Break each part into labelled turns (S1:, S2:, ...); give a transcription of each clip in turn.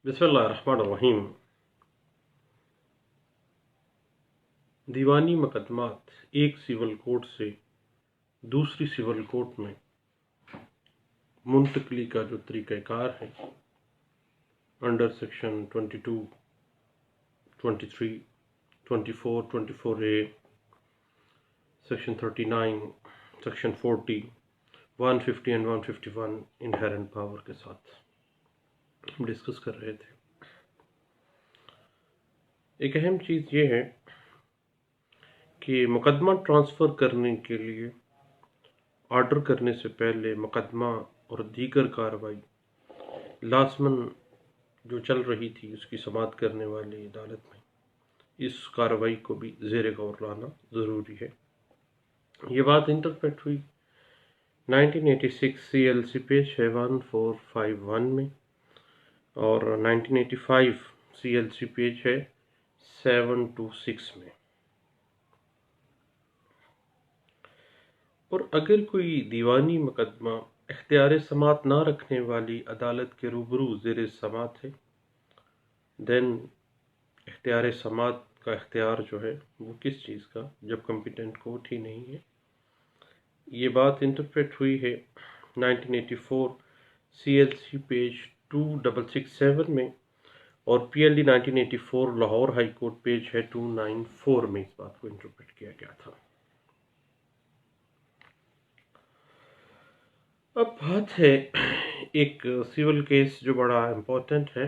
S1: बिस्मिल्लाहिर्रहमानिर्रहीम। दीवानी मुकदमात एक civil court से दूसरी सिविल कोर्ट में मुंतकली का जो तरीक़ाकार है under section 22, 23, 24, 24A, section 39, section 40, 150 and 151 inherent power के साथ हम डिस्कस कर रहे थे। एक अहम चीज़ ये है कि मुकदमा ट्रांसफ़र करने के लिए ऑर्डर करने से पहले मुकदमा और दीगर कार्रवाई लाज़मन जो चल रही थी उसकी समाअत करने वाली अदालत में इस कार्रवाई को भी ज़ेर गौर लाना ज़रूरी है। ये बात इंटरप्रेट हुई 1986 CLC पेज 1451 में और 1985 CLC पेज है 726 में। और अगर कोई दीवानी मुकदमा इख्तियार समाअत ना रखने वाली अदालत के रूबरू ज़ेर समाअत है, देन इख्तियार समाअत का इख्तियार जो है वो किस चीज़ का, जब कम्पिटेंट कोर्ट ही नहीं है। ये बात इंटरप्रेट हुई है 1984 CLC पेज 2667 में और PLD 1984 Lahore high court page है 294 में इस बात को इंटरप्रेट किया गया था। अब बात है एक सिविल केस जो बड़ा इम्पोर्टेंट है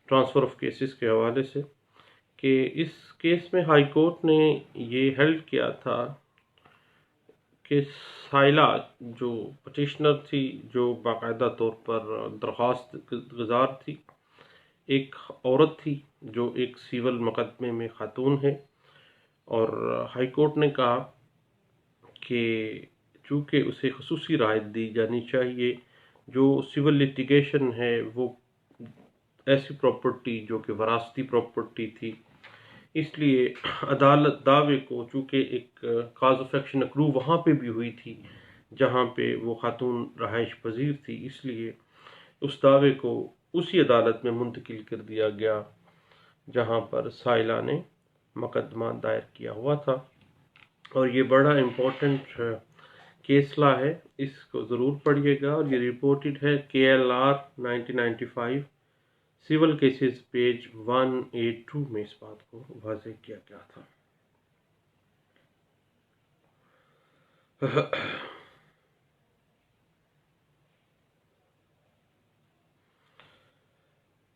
S1: ट्रांसफ़र ऑफ केसेस के हवाले से, कि इस केस में हाई कोर्ट ने ये हेल्ड किया था कि साइला जो पटिशनर थी, जो बाकायदा तौर पर दरख्वास्त गुजार थी, एक औरत थी जो एक सिविल मुकदमे में खातून है, और हाई कोर्ट ने कहा कि चूँकि उसे ख़ुसूसी राहत दी जानी चाहिए, जो सिविल लिटिगेशन है वो ऐसी प्रॉपर्टी जो कि वरासती प्रॉपर्टी थी, इसलिए अदालत दावे को, चूँकि एक काज ऑफ एक्शन अक्रू वहाँ पे भी हुई थी जहाँ पे वो खातून रहाइश पजीर थी, इसलिए उस दावे को उसी अदालत में मुंतकिल कर दिया गया जहाँ पर साइला ने मुकदमा दायर किया हुआ था। और ये बड़ा इम्पोर्टेंट केसला है, इसको ज़रूर पढ़िएगा। और ये रिपोर्टेड है KLR 1995 सिविल केसेस पेज 182 में इस बात को वाज़ेह किया गया था।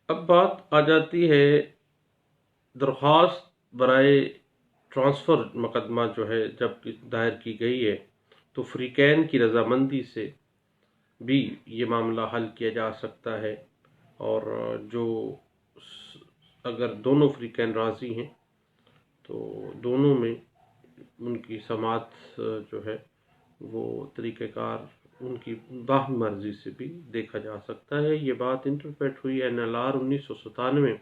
S1: अब बात आ जाती है दरख्वास्त बराए ट्रांसफ़र मुकदमा जो है जब दायर की गई है तो फ़रीक़ैन की रज़ामंदी से भी ये मामला हल किया जा सकता है, और जो अगर दोनों फ़रीक़ैन राज़ी हैं तो दोनों में उनकी समाअत जो है वो तरीक़ेकार उनकी बाहम मर्ज़ी से भी देखा जा सकता है। ये बात इंटरप्रेट हुई NLR 1997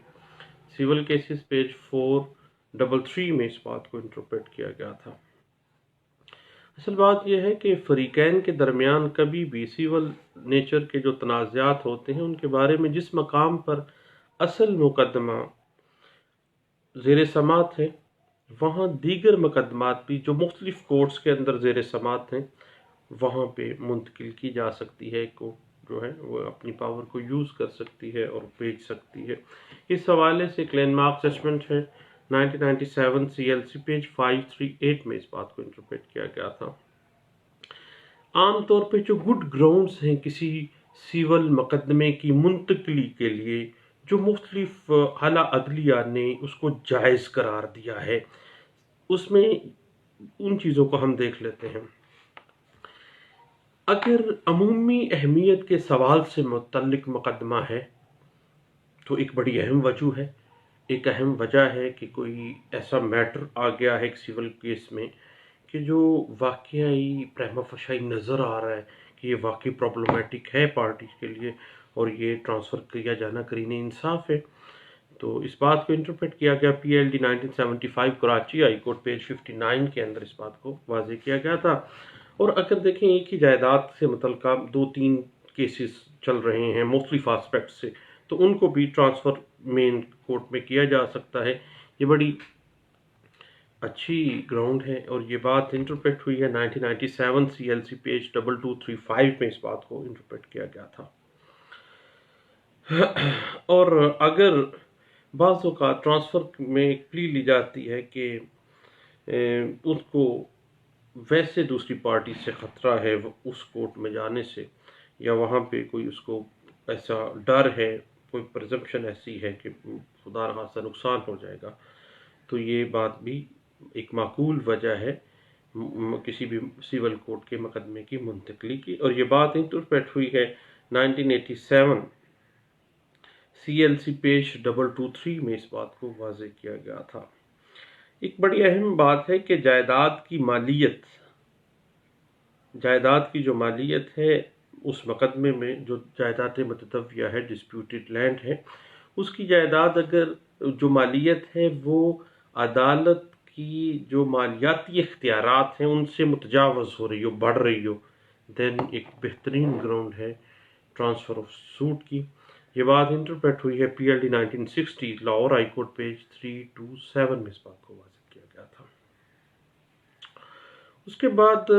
S1: सिविल केसेस पेज 433 में इस बात को इंटरप्रेट किया गया था। असल बात यह है कि फ़रीक़ैन के दरमियान कभी भी सिविल नेचर के जो तनाज़ात होते हैं उनके बारे में जिस मकाम पर असल मुकदमा ज़ेर समाअत है वहाँ दीगर मुकदमात भी जो मुख्तलिफ़ कोर्ट्स के अंदर ज़ेर समाअत हैं वहाँ पे मुंतकिल की जा सकती है, को जो है वो अपनी पावर को यूज़ कर सकती है और भेज सकती है। इस हवाले से एक लैंडमार्क जजमेंट है 1997 CLC पेज 538 में इस बात को इंटरप्रेट किया गया था। आम तौर पे जो गुड ग्राउंड्स हैं किसी सिविल मुकदमे की मुंतकली के लिए, जो मुख्तलिफ आला अदलिया ने उसको जायज़ करार दिया है, उसमें उन चीज़ों को हम देख लेते हैं। अगर अमूमी अहमियत के सवाल से मुतल्लिक मुकदमा है तो एक बड़ी अहम वजह है, एक अहम वजह है कि कोई ऐसा मैटर आ गया है एक सिविल केस में कि जो वाकई प्रिमा फशाई नज़र आ रहा है कि ये वाकई प्रॉब्लमेटिक है पार्टी के लिए और ये ट्रांसफ़र किया जाना करीने इंसाफ है। तो इस बात को इंटरप्रेट किया गया PLD 1975 Karachi high court page 59 के अंदर इस बात को वाज़ेह किया गया था। और अगर देखें एक ही जायदाद से मुतल्लिक़ 2-3 केसेस चल रहे हैं मुख्तलिफ़ आस्पेक्ट से, تو ان کو بھی ٹرانسفر مین کورٹ میں کیا جا سکتا ہے۔ یہ بڑی اچھی گراؤنڈ ہے، اور یہ بات انٹرپریٹ ہوئی ہے 1997 CLC پیج 2235 میں اس بات کو انٹرپریٹ کیا گیا تھا۔ اور اگر بعض اوقات ٹرانسفر میں ایک پلی لی جاتی ہے کہ اس کو ویسے دوسری پارٹی سے خطرہ ہے اس کورٹ میں جانے سے، یا وہاں پہ کوئی اس کو ایسا ڈر ہے، کوئی پرزمپشن ایسی ہے کہ خدا نخواستہ نقصان ہو جائے گا، تو یہ بات بھی ایک معقول وجہ ہے کسی بھی سول کورٹ کے مقدمے کی منتقلی کی۔ اور یہ بات انٹرپریٹ ہوئی ہے 1987 CLC پیج 223 میں اس بات کو واضح کیا گیا تھا۔ ایک بڑی اہم بات ہے کہ جائیداد کی جو مالیت ہے اس مقدمے میں، جو جائیداد متداویہ ہے، ڈسپیوٹڈ لینڈ ہے، اس کی جائیداد اگر جو مالیت ہے وہ عدالت کی جو مالیاتی اختیارات ہیں ان سے متجاوز ہو رہی ہو، بڑھ رہی ہو، دین ایک بہترین گراؤنڈ ہے ٹرانسفر آف سوٹ کی۔ یہ بات انٹرپریٹ ہوئی ہے PLD 1960 Lahore high court page 327 میں اس بات کو واضح کیا گیا تھا۔ اس کے بعد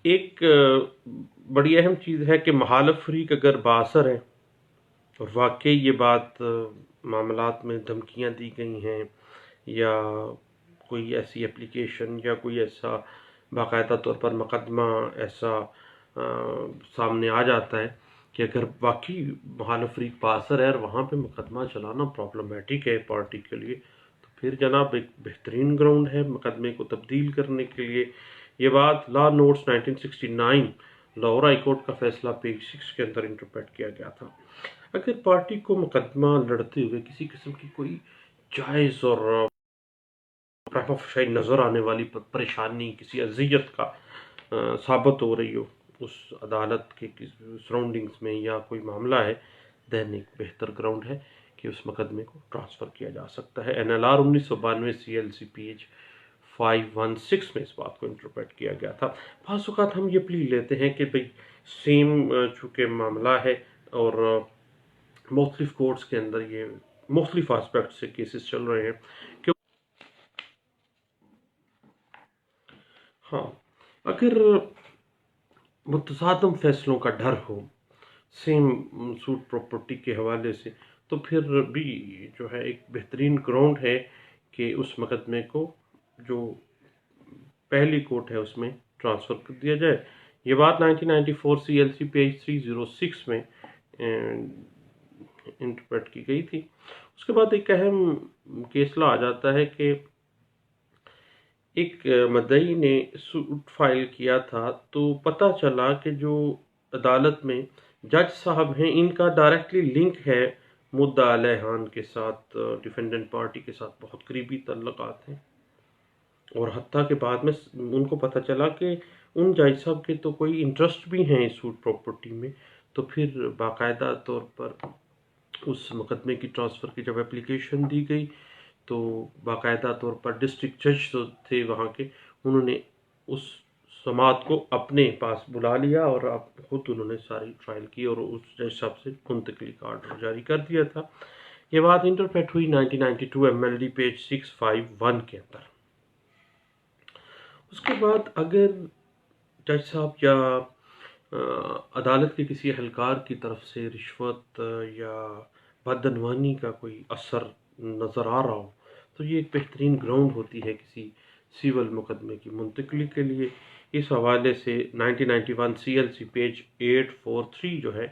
S1: ایک بڑی اہم چیز ہے کہ مخالف فریق اگر بااثر ہیں اور واقعی یہ بات معاملات میں دھمکیاں دی گئی ہیں، یا کوئی ایسی اپلیکیشن یا کوئی ایسا باقاعدہ طور پر مقدمہ ایسا سامنے آ جاتا ہے کہ اگر واقعی مخالف فریق بااثر ہے اور وہاں پہ مقدمہ چلانا پرابلمٹک ہے پارٹی کے لیے، تو پھر جناب ایک بہترین گراؤنڈ ہے مقدمے کو تبدیل کرنے کے لیے۔ یہ بات لا نوٹس 1969 لاہور ہائی کورٹ کا فیصلہ پیج 6 کے اندر انٹرپریٹ کیا گیا تھا۔ اگر پارٹی کو مقدمہ لڑتے ہوئے کسی قسم کی کوئی جائز اور نظر آنے والی پریشانی، کسی اذیت کا ثابت ہو رہی ہو اس عدالت کے سراؤنڈنگز میں، یا کوئی معاملہ ہے، دین ایک بہتر گراؤنڈ ہے کہ اس مقدمے کو ٹرانسفر کیا جا سکتا ہے۔ NLR 1992 CLC پیج 516 میں اس بات کو انٹرپریٹ کیا گیا تھا۔ بعض اوقات ہم یہ پلی لیتے ہیں کہ بھئی سیم چونکہ معاملہ ہے اور مختلف کورٹس کے اندر یہ مختلف آسپیکٹ سے کیسز چل رہے ہیں، کہ ہاں اگر متصادم فیصلوں کا ڈر ہو سیم سوٹ پراپرٹی کے حوالے سے، تو پھر بھی جو ہے ایک بہترین گراؤنڈ ہے کہ اس مقدمے کو جو پہلی کورٹ ہے اس میں ٹرانسفر کر دیا جائے۔ یہ بات 1994 CLC پیج 306 میں انٹرپریٹ کی گئی تھی۔ اس کے بعد ایک اہم کیسلا آ جاتا ہے کہ ایک مدعی نے سوٹ فائل کیا تھا، تو پتہ چلا کہ جو عدالت میں جج صاحب ہیں ان کا ڈائریکٹلی لنک ہے مدعا علیہان کے ساتھ، ڈیفینڈنٹ پارٹی کے ساتھ بہت قریبی تعلقات ہیں، اور حتیٰ کہ بعد میں ان کو پتہ چلا کہ ان جج صاحب کے تو کوئی انٹرسٹ بھی ہیں اس سوٹ پراپرٹی میں۔ تو پھر باقاعدہ طور پر اس مقدمے کی ٹرانسفر کی جب اپلیکیشن دی گئی تو باقاعدہ طور پر ڈسٹرکٹ جج جو تھے وہاں کے، انہوں نے اس سماعت کو اپنے پاس بلا لیا اور اب خود انہوں نے ساری ٹرائل کی اور اس جج صاحب سے منتقلی کا آرڈر جاری کر دیا تھا۔ یہ بات انٹرپریٹ ہوئی 1992 MLD پیج 651 کے اندر۔ اس کے بعد اگر جج صاحب یا عدالت کے کسی اہلکار کی طرف سے رشوت یا بدعنوانی کا کوئی اثر نظر آ رہا ہو، تو یہ ایک بہترین گراؤنڈ ہوتی ہے کسی سیول مقدمے کی منتقلی کے لیے۔ اس حوالے سے 1991 CLC پیج 843 جو ہے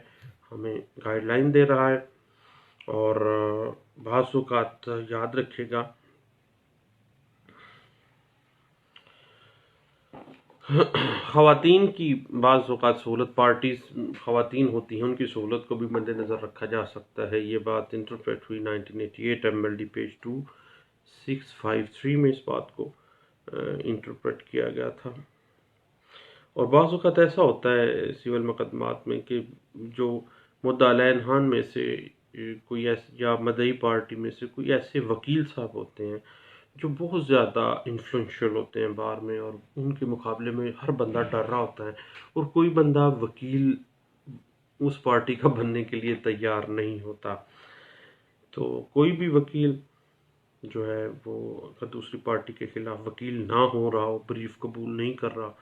S1: ہمیں گائیڈ لائن دے رہا ہے، اور بعض اوقات یاد رکھے گا خواتین کی بعض اوقات سہولت، پارٹیز خواتین ہوتی ہیں ان کی سہولت کو بھی مد نظر رکھا جا سکتا ہے۔ یہ بات انٹرپریٹ ہوئی 1988 MLD پیج 2653 میں اس بات کو انٹرپریٹ کیا گیا تھا۔ اور بعض اوقات ایسا ہوتا ہے سول مقدمات میں کہ جو مدعا علیہان میں سے کوئی یا مدعی پارٹی میں سے کوئی ایسے وکیل صاحب ہوتے ہیں جو بہت زیادہ انفلوئنشل ہوتے ہیں بار میں، اور ان کے مقابلے میں ہر بندہ ڈر رہا ہوتا ہے، اور کوئی بندہ وکیل उस पार्टी का बनने के लिए तैयार नहीं होता। तो कोई भी वकील जो है वो अगर दूसरी पार्टी के खिलाफ वकील ना हो रहा हो, ब्रीफ कबूल नहीं कर रहा,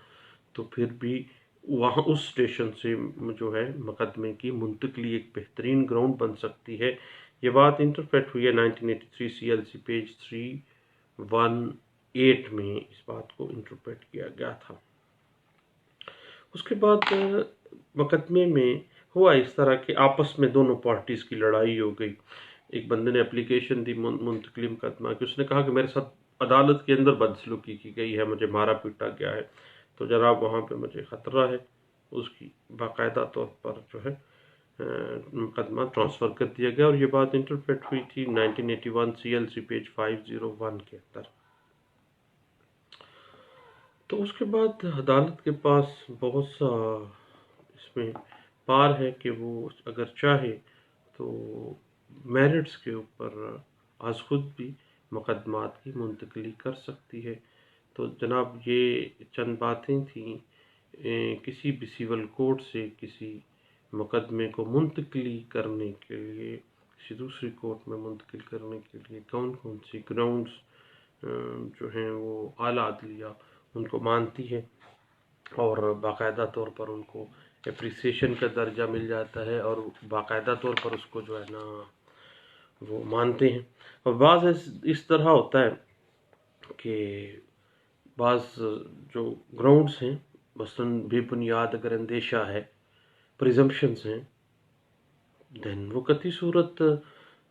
S1: तो फिर भी वहाँ उस स्टेशन से जो है मुकदमे की मुंतकली एक बेहतरीन ग्राउंड बन सकती है। ये बात इंटरप्रेट हुई है 1983 CLC पेज 318 में, इस बात को इंटरप्रेट किया गया था। उसके बाद मुकदमे में हुआ इस तरह कि आपस में दोनों पार्टीज़ की लड़ाई हो गई। एक बंदे ने एप्लीकेशन दी मुंतकली मुकदमा की, उसने कहा कि मेरे साथ अदालत के अंदर बदसलूकी की गई है, मुझे मारा पीटा गया है, तो जनाब वहाँ पे मुझे ख़तरा है। उसकी बाकायदा तौर पर जो है मुकदमा ट्रांसफ़र कर दिया गया, और ये बात इंटरप्रेट हुई थी 1981 CLC पेज 501 के अंदर। तो उसके बाद अदालत के पास बहुत सा इसमें पार है कि वो अगर चाहे तो मेरिट्स के ऊपर आज खुद भी मुकदमात की मुंतकली कर सकती है। तो जनाब ये चंद बातें थीं किसी भी सिविल कोर्ट से किसी मुकदमे को मुंतकली करने के लिए, किसी दूसरी कोर्ट में मुंतकिल करने के लिए कौन कौन सी ग्राउंड्स जो हैं वो आला अदलिया उनको मानती है, और बाकायदा तौर पर उनको एप्रिसिएशन का दर्जा मिल जाता है, और बाकायदा तौर पर उसको जो है ना वो मानते हैं। और बाज़ इस तरह होता है कि बाज़ जो ग्राउंड्स हैं मसलन बेबुनियाद अगर अंदेशा है, प्रिजम्पशंस हैं, देन वो कतई सूरत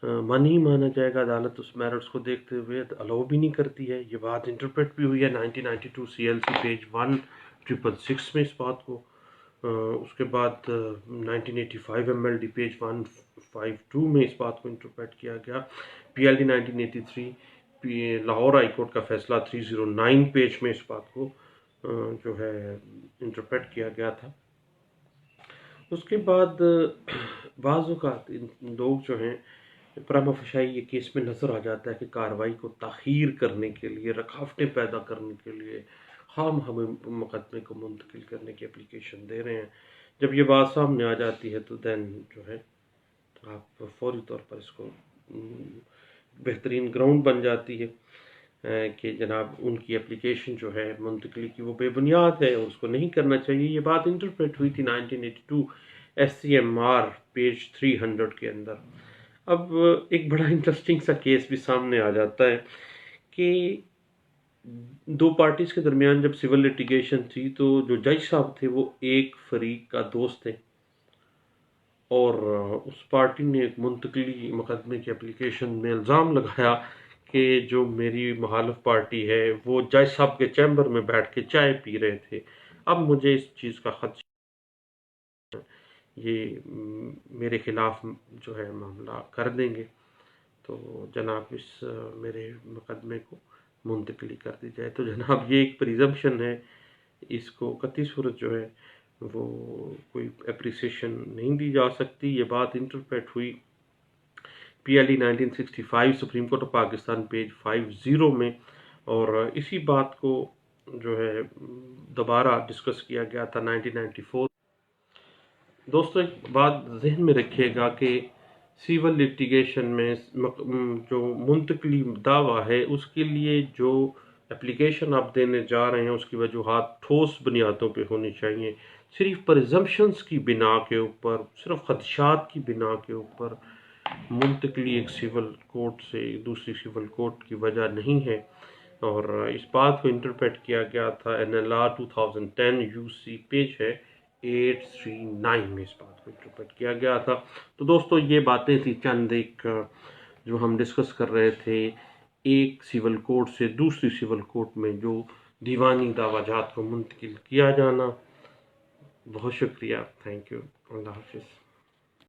S1: मानी ही माना जाएगा। अदालत उस मेरिट्स को देखते हुए अलाउ भी नहीं करती है। ये बात इंटरप्रेट भी हुई है 1992 CLC पेज 1666 में इस बात को। उसके बाद 1985 MLD पेज 152 में इस बात को इंटरप्रेट किया गया। PLD 1983 लाहौर हाई कोर्ट का फैसला 309 पेज में इस बात को जो है इंटरप्रेट किया गया था। उसके बाद बाज़ औक़ात लोग जो हैं प्रमा फशाई ये केस में नज़र आ जाता है कि कार्रवाई को ताख़ीर करने के लिए, रकावटें पैदा करने के लिए हम मुकदमे को मुंतकिल करने की एप्लीकेशन दे रहे हैं। जब ये बात सामने आ जाती है तो दैन जो है आप फौरी तौर पर इसको बेहतरीन ग्राउंड बन जाती है कि जनाब उनकी एप्लीकेशन जो है मुंतकली की वो बेबुनियाद है और उसको नहीं करना चाहिए। ये बात इंटरप्रेट हुई थी 1982 SCMR पेज 300 के अंदर। अब एक बड़ा इंटरेस्टिंग सा केस भी सामने आ जाता है कि दो पार्टीज़ के दरमियान जब सिविल लिटिगेशन थी तो जो जज साहब थे वो एक फरीक का दोस्त थे, और उस पार्टी ने एक मुंतकली मुकदमे की एप्लीकेशन में इल्ज़ाम लगाया कि जो मेरी मुखालिफ पार्टी है वो जज साहब के चैम्बर में बैठ के चाय पी रहे थे। अब मुझे इस चीज़ का खदशा, ये मेरे ख़िलाफ़ जो है मामला कर देंगे, तो जनाब इस मेरे मुकदमे को मुंतकली कर दी जाए। तो जनाब ये एक प्रिजम्पशन है, इसको कतई सूरत जो है वो कोई एप्रिसिएशन नहीं दी जा सकती। ये बात इंटरप्रेट हुई PLD 1965 supreme court of Pakistan page 50 में, और इसी बात को जो है दोबारा डिस्कस किया गया था 1994। दोस्तों एक बात जहन में रखिएगा कि सिविल लिटिगेशन में जो मुंतकली दावा है उसके लिए जो एप्लीकेशन आप देने जा रहे हैं उसकी वजूहात ठोस बुनियादों पे होनी चाहिए। सिर्फ प्रिजम्पशंस की बिना के ऊपर, सिर्फ खदशात की बिना के ऊपर मुंतकली एक सिविल कोर्ट से दूसरी सिविल कोर्ट की वजह नहीं है। और इस बात को इंटरप्रेट किया गया था NLR 2010 UC पेज है 839 में, इस बात को इंटरप्रेट किया गया था। तो दोस्तों ये बातें थी चंद एक जो हम डिस्कस कर रहे थे एक सिविल कोर्ट से दूसरी सिविल कोर्ट में जो दीवानी दावाजात को मुंतकिल किया जाना। बहुत शुक्रिया, थैंक यू, अल्लाह हाफिज़।